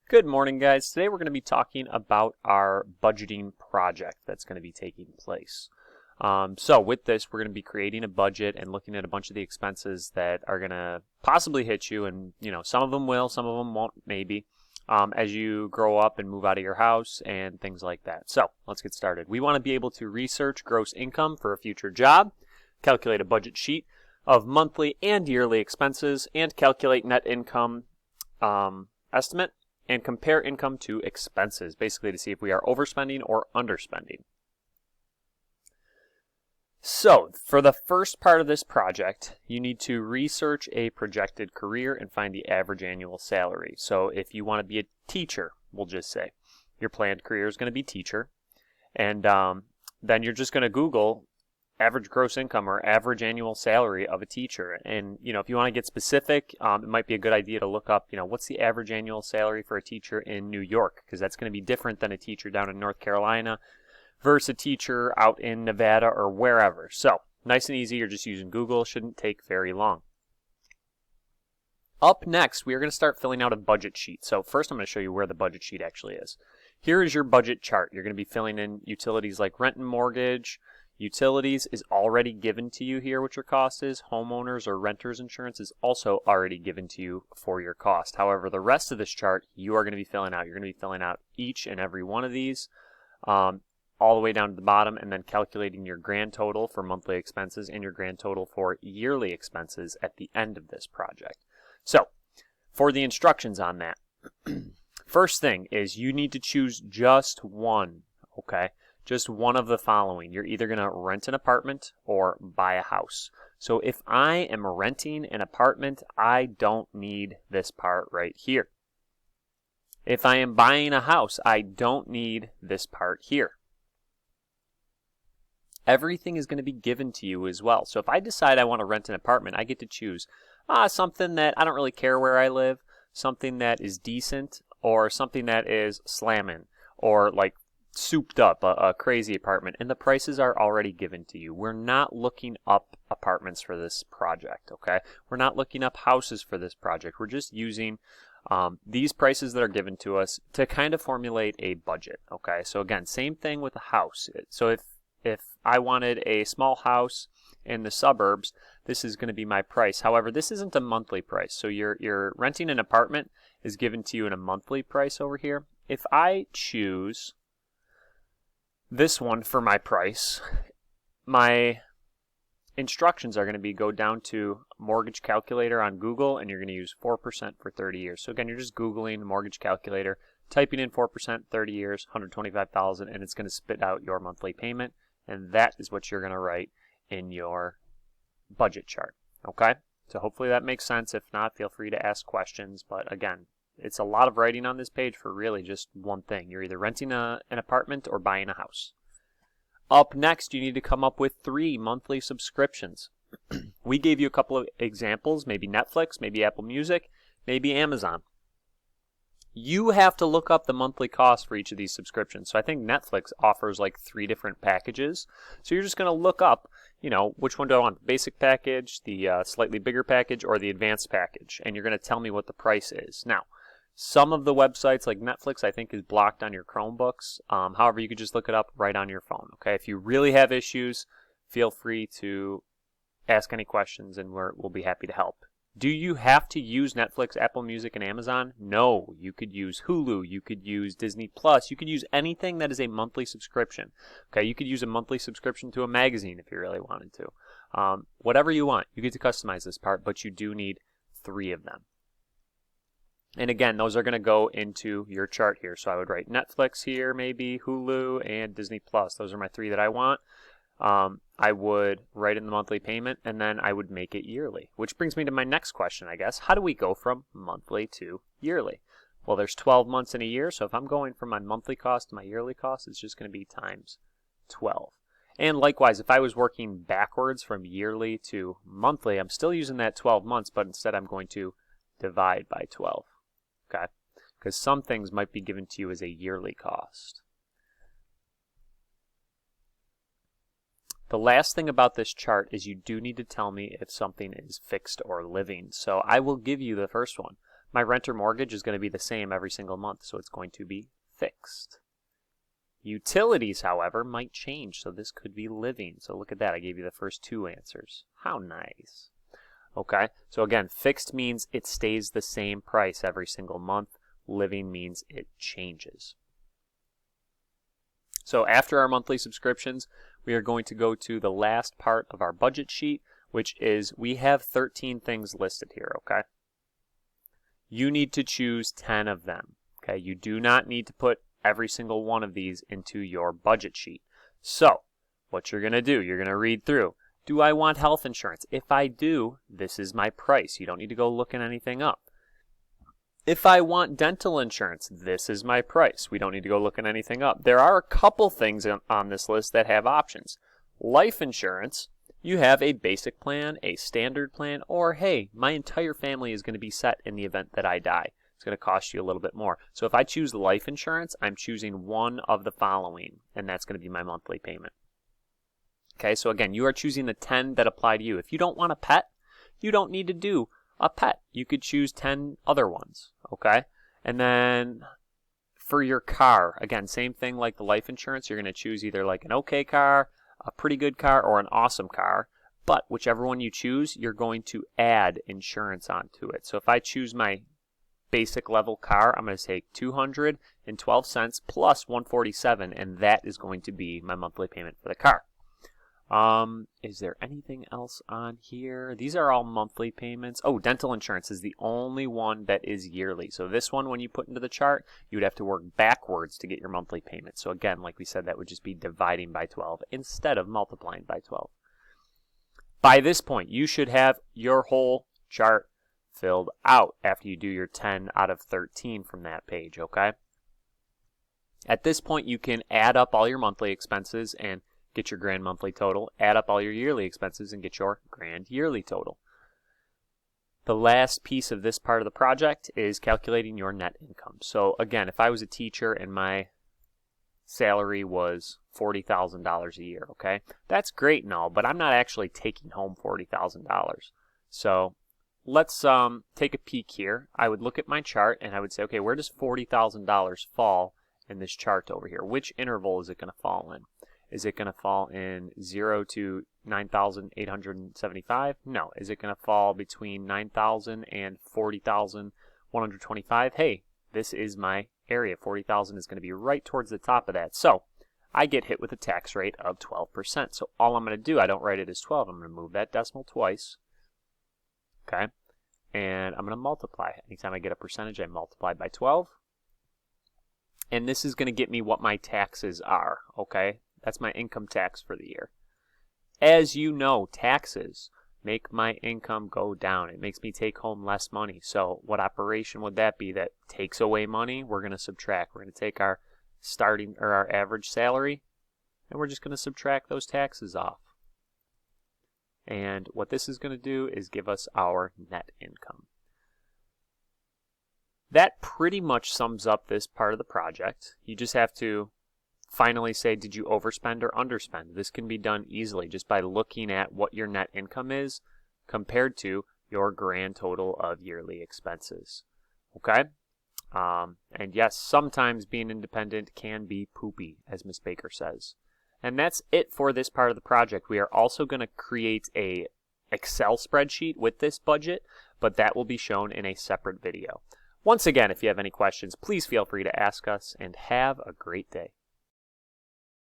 Good morning, guys. Today we're going to be talking about our budgeting project that's going to be taking place. So with this, we're going to be creating a budget and looking at a bunch of the expenses that are going to possibly hit you, and some of them will, some of them won't, maybe, as you grow up and move out of your house and things like that. So let's get started. We want to be able to research gross income for a future job, calculate a budget sheet of monthly and yearly expenses, and calculate net income estimate, and compare income to expenses, basically to see if we are overspending or underspending. So, for the first part of this project, you need to research a projected career and find the average annual salary. So, if you want to be a teacher, we'll just say, your planned career is going to be teacher, and then you're just going to Google average gross income or average annual salary of a teacher. And, if you want to get specific, it might be a good idea to look up, what's the average annual salary for a teacher in New York? Because that's going to be different than a teacher down in North Carolina versus a teacher out in Nevada or wherever. So, nice and easy. You're just using Google. Shouldn't take very long. Up next, we are going to start filling out a budget sheet. So first I'm going to show you where the budget sheet actually is. Here is your budget chart. You're going to be filling in utilities like rent and mortgage. Utilities is already given to you here what your cost is. Homeowners or renters insurance is also already given to you for your cost. However, the rest of this chart you are going to be filling out. You're going to be filling out each and every one of these all the way down to the bottom, and then calculating your grand total for monthly expenses and your grand total for yearly expenses at the end of this project. So, for the instructions on that, first thing is you need to choose just one, okay? Just one of the following. You're either going to rent an apartment or buy a house. So if I am renting an apartment, I don't need this part right here. If I am buying a house, I don't need this part here. Everything is going to be given to you as well. So if I decide I want to rent an apartment, I get to choose something that I don't really care where I live, something that is decent, or something that is slamming, or like souped up, a crazy apartment, and the prices are already given to you. We're not looking up apartments for this project, okay? We're not looking up houses for this project. We're just using these prices that are given to us to kind of formulate a budget, okay? So again, same thing with a house. So if I wanted a small house in the suburbs, this is going to be my price. However, this isn't a monthly price. So you're renting an apartment is given to you in a monthly price over here. If I choose this one for my price, my instructions are going to be go down to mortgage calculator on Google, and you're going to use 4% for 30 years. So again, you're just Googling mortgage calculator, typing in 4%, 30 years, $125,000, and it's going to spit out your monthly payment, and that is what you're going to write in your budget chart, okay? So hopefully that makes sense. If not, feel free to ask questions, but again, it's a lot of writing on this page for really just one thing. You're either renting an apartment or buying a house. Up next, you need to come up with 3 monthly subscriptions. We gave you a couple of examples, maybe Netflix, maybe Apple Music, maybe Amazon. You have to look up the monthly cost for each of these subscriptions. So I think Netflix offers like 3 different packages. So you're just going to look up, which one do I want? The basic package, the slightly bigger package, or the advanced package. And you're going to tell me what the price is. Now, some of the websites like Netflix I think is blocked on your Chromebooks. However, you could just look it up right on your phone. Okay, if you really have issues, feel free to ask any questions and we'll be happy to help. Do you have to use Netflix, Apple Music, and Amazon? No. You could use Hulu. You could use Disney Plus. You could use anything that is a monthly subscription. Okay, you could use a monthly subscription to a magazine if you really wanted to. Whatever you want. You get to customize this part, but you do need 3 of them. And again, those are going to go into your chart here. So I would write Netflix here, maybe Hulu, and Disney Plus. Those are my 3 that I want. I would write in the monthly payment, and then I would make it yearly. Which brings me to my next question, I guess. How do we go from monthly to yearly? Well, there's 12 months in a year, so if I'm going from my monthly cost to my yearly cost, it's just going to be times 12. And likewise, if I was working backwards from yearly to monthly, I'm still using that 12 months, but instead I'm going to divide by 12. Okay, because some things might be given to you as a yearly cost. The last thing about this chart is you do need to tell me if something is fixed or living. So I will give you the first one. My rent or mortgage is going to be the same every single month, so it's going to be fixed. Utilities, however, might change, so this could be living. So look at that, I gave you the first two answers. How nice. Okay, so again, fixed means it stays the same price every single month. Living means it changes. So after our monthly subscriptions, we are going to go to the last part of our budget sheet, which is we have 13 things listed here, okay? You need to choose 10 of them, okay? You do not need to put every single one of these into your budget sheet. So what you're going to do, you're going to read through. Do I want health insurance? If I do, this is my price. You don't need to go looking anything up. If I want dental insurance, this is my price. We don't need to go looking anything up. There are a couple things on this list that have options. Life insurance, you have a basic plan, a standard plan, or hey, my entire family is going to be set in the event that I die. It's going to cost you a little bit more. So if I choose life insurance, I'm choosing one of the following, and that's going to be my monthly payment. Okay, so again, you are choosing the 10 that apply to you. If you don't want a pet, you don't need to do a pet. You could choose 10 other ones, okay? And then for your car, again, same thing like the life insurance. You're going to choose either like an okay car, a pretty good car, or an awesome car. But whichever one you choose, you're going to add insurance onto it. So if I choose my basic level car, I'm going to take $212 plus $147, and that is going to be my monthly payment for the car. Is there anything else on here? These are all monthly payments. Oh, dental insurance is the only one that is yearly. So this one, when you put into the chart, you would have to work backwards to get your monthly payment. So again, like we said, that would just be dividing by 12 instead of multiplying by 12. By this point, you should have your whole chart filled out after you do your 10 out of 13 from that page, okay? At this point, you can add up all your monthly expenses and get your grand monthly total, add up all your yearly expenses, and get your grand yearly total. The last piece of this part of the project is calculating your net income. So again, if I was a teacher and my salary was $40,000 a year, okay? That's great and all, but I'm not actually taking home $40,000. So let's take a peek here. I would look at my chart and I would say, okay, where does $40,000 fall in this chart over here? Which interval is it going to fall in? Is it going to fall in 0 to 9,875? No. Is it going to fall between 9,000 and 40,125? Hey, this is my area. 40,000 is going to be right towards the top of that. So I get hit with a tax rate of 12%. So all I'm going to do, I don't write it as 12. I'm going to move that decimal twice. Okay. And I'm going to multiply. Anytime I get a percentage, I multiply by 12. And this is going to get me what my taxes are. Okay. That's my income tax for the year. As you know, taxes make my income go down. It makes me take home less money. So what operation would that be that takes away money? We're going to subtract. We're going to take our starting or our average salary, and we're just going to subtract those taxes off. And what this is going to do is give us our net income. That pretty much sums up this part of the project. You just have to finally say, did you overspend or underspend? This can be done easily just by looking at what your net income is compared to your grand total of yearly expenses. Okay? And yes, sometimes being independent can be poopy, as Miss Baker says. And that's it for this part of the project. We are also going to create a Excel spreadsheet with this budget, but that will be shown in a separate video. Once again, if you have any questions, please feel free to ask us, and have a great day.